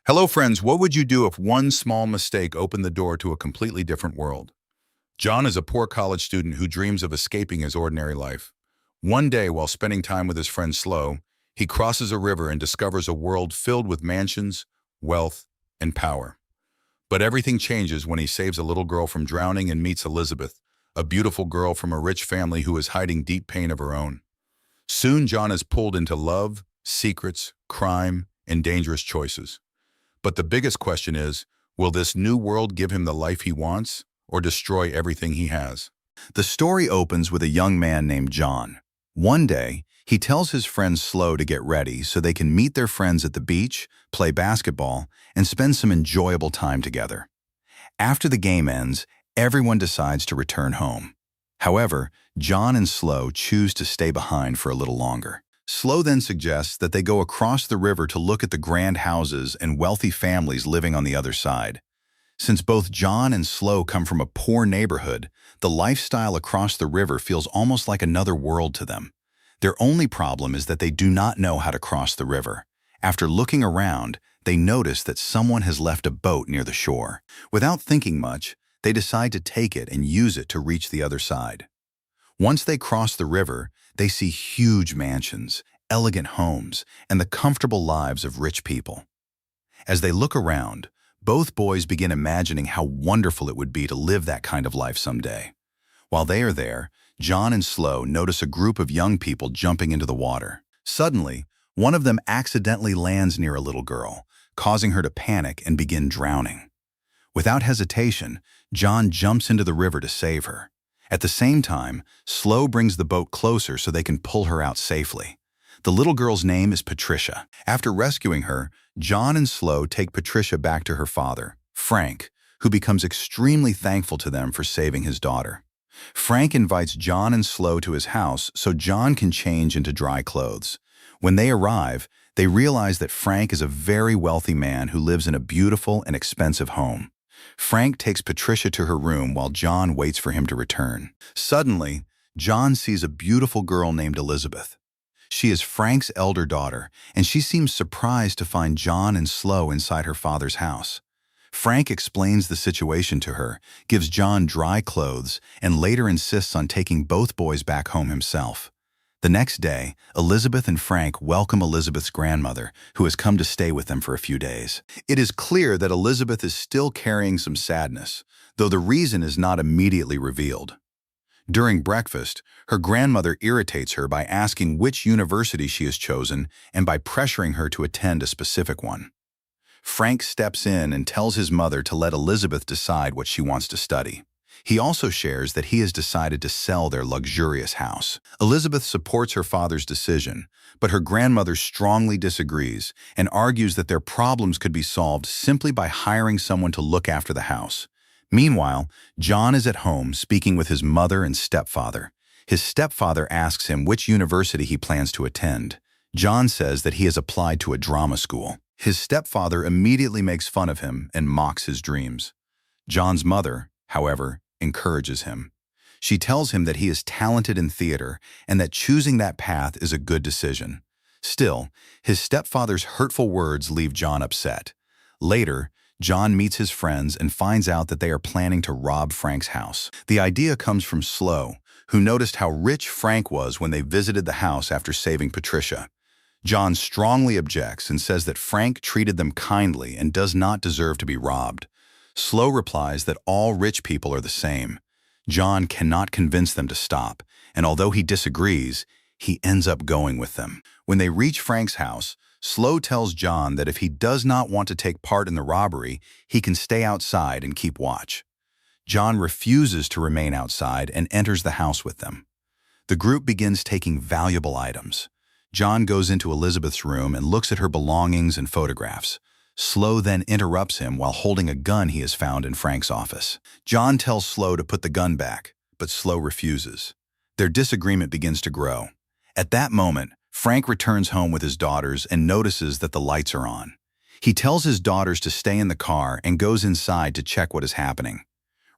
Hello, friends. What would you do if one small mistake opened the door to a completely different world? John is a poor college student who dreams of escaping his ordinary life. One day, while spending time with his friend Slow, he crosses a river and discovers a world filled with mansions, wealth, and power. But everything changes when he saves a little girl from drowning and meets Elisabeth, a beautiful girl from a rich family who is hiding deep pain of her own. Soon, John is pulled into love, secrets, crime, and dangerous choices. But the biggest question is, will this new world give him the life he wants or destroy everything he has? The story opens with a young man named John. One day, he tells his friends Slow to get ready so they can meet their friends at the beach, play basketball, and spend some enjoyable time together. After the game ends, everyone decides to return home. However, John and Slow choose to stay behind for a little longer. Slow then suggests that they go across the river to look at the grand houses and wealthy families living on the other side. Since both John and Slow come from a poor neighborhood, the lifestyle across the river feels almost like another world to them. Their only problem is that they do not know how to cross the river. After looking around, they notice that someone has left a boat near the shore. Without thinking much, they decide to take it and use it to reach the other side. Once they cross the river, they see huge mansions, elegant homes, and the comfortable lives of rich people. As they look around, both boys begin imagining how wonderful it would be to live that kind of life someday. While they are there, John and Slow notice a group of young people jumping into the water. Suddenly, one of them accidentally lands near a little girl, causing her to panic and begin drowning. Without hesitation, John jumps into the river to save her. At the same time, Slow brings the boat closer so they can pull her out safely. The little girl's name is Patricia. After rescuing her, John and Slow take Patricia back to her father, Frank, who becomes extremely thankful to them for saving his daughter. Frank invites John and Slow to his house so John can change into dry clothes. When they arrive, they realize that Frank is a very wealthy man who lives in a beautiful and expensive home. Frank takes Patricia to her room while John waits for him to return. Suddenly, John sees a beautiful girl named Elisabeth. She is Frank's elder daughter, and she seems surprised to find John and Slow inside her father's house. Frank explains the situation to her, gives John dry clothes, and later insists on taking both boys back home himself. The next day, Elisabeth and Frank welcome Elisabeth's grandmother, who has come to stay with them for a few days. It is clear that Elisabeth is still carrying some sadness, though the reason is not immediately revealed. During breakfast, her grandmother irritates her by asking which university she has chosen and by pressuring her to attend a specific one. Frank steps in and tells his mother to let Elisabeth decide what she wants to study. He also shares that he has decided to sell their luxurious house. Elisabeth supports her father's decision, but her grandmother strongly disagrees and argues that their problems could be solved simply by hiring someone to look after the house. Meanwhile, John is at home speaking with his mother and stepfather. His stepfather asks him which university he plans to attend. John says that he has applied to a drama school. His stepfather immediately makes fun of him and mocks his dreams. John's mother, however, encourages him. She tells him that he is talented in theater and that choosing that path is a good decision. Still, his stepfather's hurtful words leave John upset. Later, John meets his friends and finds out that they are planning to rob Frank's house. The idea comes from Slow, who noticed how rich Frank was when they visited the house after saving Patricia. John strongly objects and says that Frank treated them kindly and does not deserve to be robbed. Slow replies that all rich people are the same. John cannot convince them to stop, and although he disagrees, he ends up going with them. When they reach Frank's house, Slow tells John that if he does not want to take part in the robbery, he can stay outside and keep watch. John refuses to remain outside and enters the house with them. The group begins taking valuable items. John goes into Elisabeth's room and looks at her belongings and photographs. Slow then interrupts him while holding a gun he has found in Frank's office. John tells Slow to put the gun back, but Slow refuses. Their disagreement begins to grow. At that moment, Frank returns home with his daughters and notices that the lights are on. He tells his daughters to stay in the car and goes inside to check what is happening.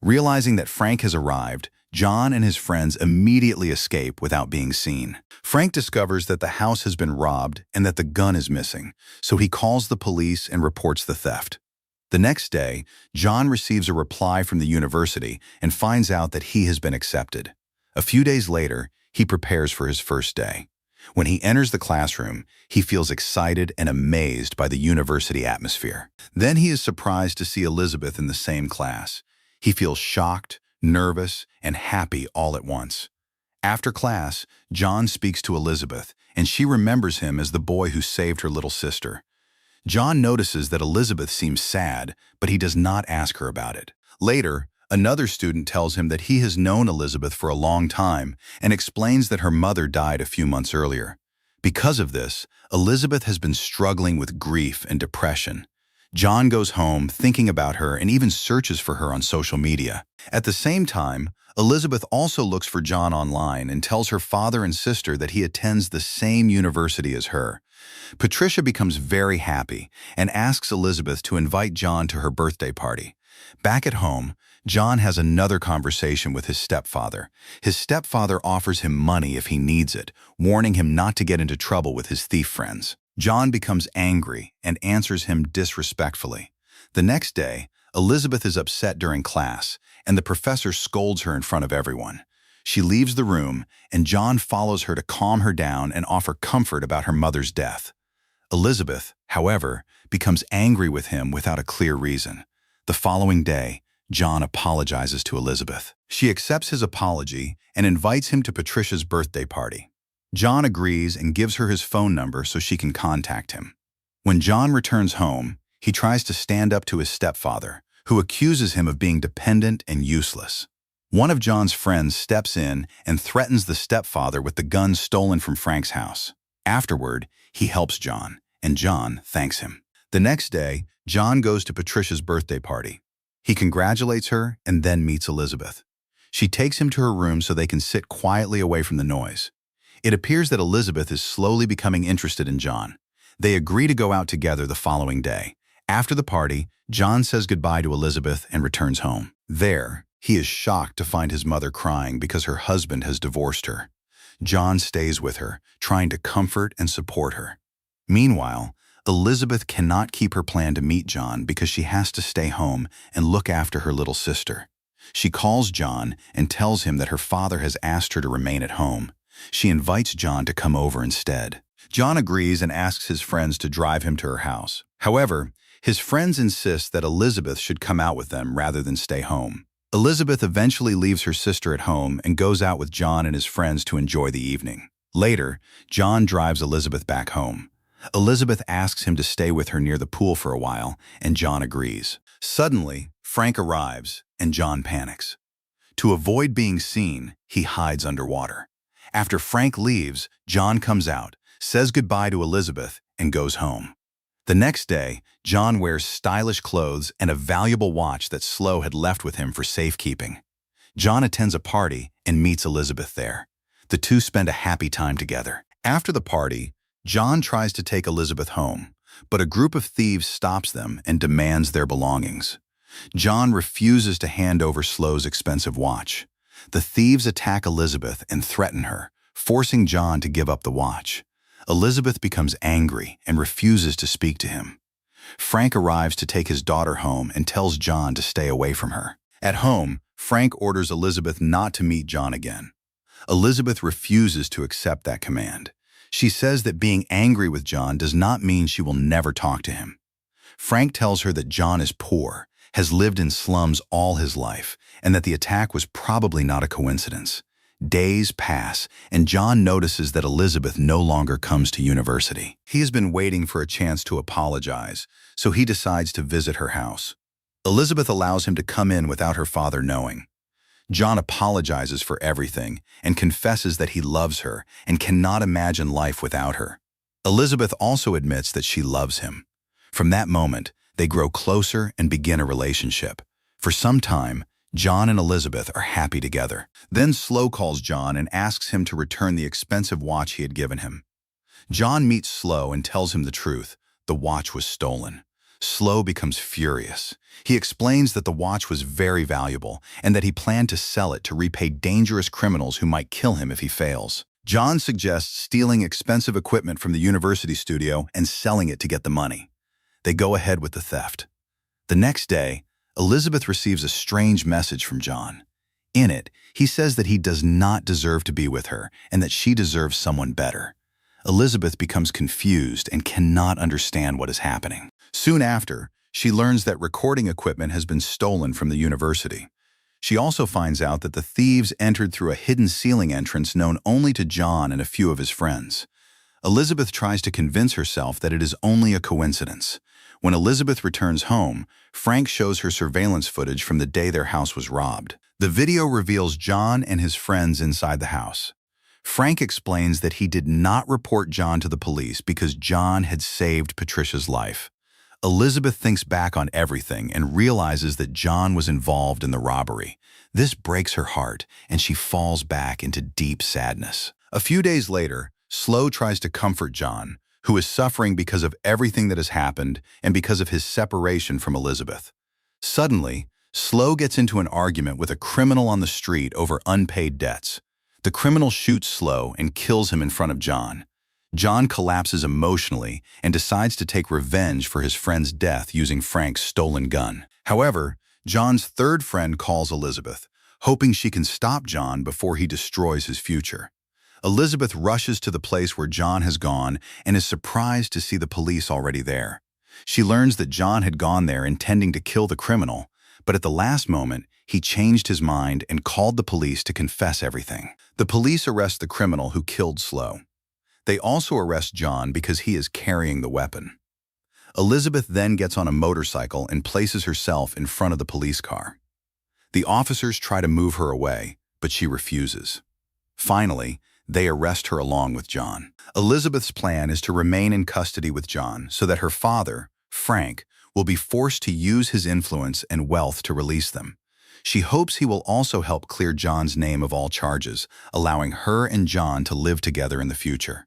Realizing that Frank has arrived, John and his friends immediately escape without being seen. Frank discovers that the house has been robbed and that the gun is missing, so he calls the police and reports the theft. The next day, John receives a reply from the university and finds out that he has been accepted. A few days later, he prepares for his first day. When he enters the classroom, he feels excited and amazed by the university atmosphere. Then he is surprised to see Elisabeth in the same class. He feels shocked, nervous, and happy all at once. After class, John speaks to Elisabeth, and she remembers him as the boy who saved her little sister. John notices that Elisabeth seems sad, but he does not ask her about it. Later, another student tells him that he has known Elisabeth for a long time and explains that her mother died a few months earlier. Because of this, Elisabeth has been struggling with grief and depression. John goes home thinking about her and even searches for her on social media. At the same time, Elisabeth also looks for John online and tells her father and sister that he attends the same university as her. Patricia becomes very happy and asks Elisabeth to invite John to her birthday party. Back at home, John has another conversation with his stepfather. His stepfather offers him money if he needs it, warning him not to get into trouble with his thief friends. John becomes angry and answers him disrespectfully. The next day, Elisabeth is upset during class, and the professor scolds her in front of everyone. She leaves the room, and John follows her to calm her down and offer comfort about her mother's death. Elisabeth, however, becomes angry with him without a clear reason. The following day, John apologizes to Elisabeth. She accepts his apology and invites him to Patricia's birthday party. John agrees and gives her his phone number so she can contact him. When John returns home, he tries to stand up to his stepfather, who accuses him of being dependent and useless. One of John's friends steps in and threatens the stepfather with the gun stolen from Frank's house. Afterward, he helps John, and John thanks him. The next day, John goes to Patricia's birthday party. He congratulates her and then meets Elisabeth. She takes him to her room so they can sit quietly away from the noise. It appears that Elisabeth is slowly becoming interested in John. They agree to go out together the following day. After the party, John says goodbye to Elisabeth and returns home. There, he is shocked to find his mother crying because her husband has divorced her. John stays with her, trying to comfort and support her. Meanwhile, Elisabeth cannot keep her plan to meet John because she has to stay home and look after her little sister. She calls John and tells him that her father has asked her to remain at home. She invites John to come over instead. John agrees and asks his friends to drive him to her house. However, his friends insist that Elisabeth should come out with them rather than stay home. Elisabeth eventually leaves her sister at home and goes out with John and his friends to enjoy the evening. Later, John drives Elisabeth back home. Elisabeth asks him to stay with her near the pool for a while, and John agrees. Suddenly, Frank arrives, and John panics. To avoid being seen, he hides underwater. After Frank leaves, John comes out, says goodbye to Elisabeth, and goes home. The next day, John wears stylish clothes and a valuable watch that Slow had left with him for safekeeping. John attends a party and meets Elisabeth there. The two spend a happy time together. After the party, John tries to take Elisabeth home, but a group of thieves stops them and demands their belongings. John refuses to hand over Slow's expensive watch. The thieves attack Elisabeth and threaten her, forcing John to give up the watch. Elisabeth becomes angry and refuses to speak to him. Frank arrives to take his daughter home and tells John to stay away from her. At home, Frank orders Elisabeth not to meet John again. Elisabeth refuses to accept that command. She says that being angry with John does not mean she will never talk to him. Frank tells her that John is poor, has lived in slums all his life, and that the attack was probably not a coincidence. Days pass, and John notices that Elisabeth no longer comes to university. He has been waiting for a chance to apologize, so he decides to visit her house. Elisabeth allows him to come in without her father knowing. John apologizes for everything and confesses that he loves her and cannot imagine life without her. Elisabeth also admits that she loves him. From that moment, they grow closer and begin a relationship. For some time, John and Elisabeth are happy together. Then Slow calls John and asks him to return the expensive watch he had given him. John meets Slow and tells him the truth. The watch was stolen. Slow becomes furious. He explains that the watch was very valuable and that he planned to sell it to repay dangerous criminals who might kill him if he fails. John suggests stealing expensive equipment from the university studio and selling it to get the money. They go ahead with the theft. The next day, Elisabeth receives a strange message from John. In it, he says that he does not deserve to be with her and that she deserves someone better. Elisabeth becomes confused and cannot understand what is happening. Soon after, she learns that recording equipment has been stolen from the university. She also finds out that the thieves entered through a hidden ceiling entrance known only to John and a few of his friends. Elisabeth tries to convince herself that it is only a coincidence. When Elisabeth returns home, Frank shows her surveillance footage from the day their house was robbed. The video reveals John and his friends inside the house. Frank explains that he did not report John to the police because John had saved Patricia's life. Elisabeth thinks back on everything and realizes that John was involved in the robbery. This breaks her heart, and she falls back into deep sadness. A few days later, Slow tries to comfort John, who is suffering because of everything that has happened and because of his separation from Elisabeth. Suddenly, Slow gets into an argument with a criminal on the street over unpaid debts. The criminal shoots Slow and kills him in front of John. John collapses emotionally and decides to take revenge for his friend's death using Frank's stolen gun. However, John's third friend calls Elisabeth, hoping she can stop John before he destroys his future. Elisabeth rushes to the place where John has gone and is surprised to see the police already there. She learns that John had gone there intending to kill the criminal, but at the last moment, he changed his mind and called the police to confess everything. The police arrest the criminal who killed Slow. They also arrest John because he is carrying the weapon. Elisabeth then gets on a motorcycle and places herself in front of the police car. The officers try to move her away, but she refuses. Finally, they arrest her along with John. Elisabeth's plan is to remain in custody with John so that her father, Frank, will be forced to use his influence and wealth to release them. She hopes he will also help clear John's name of all charges, allowing her and John to live together in the future.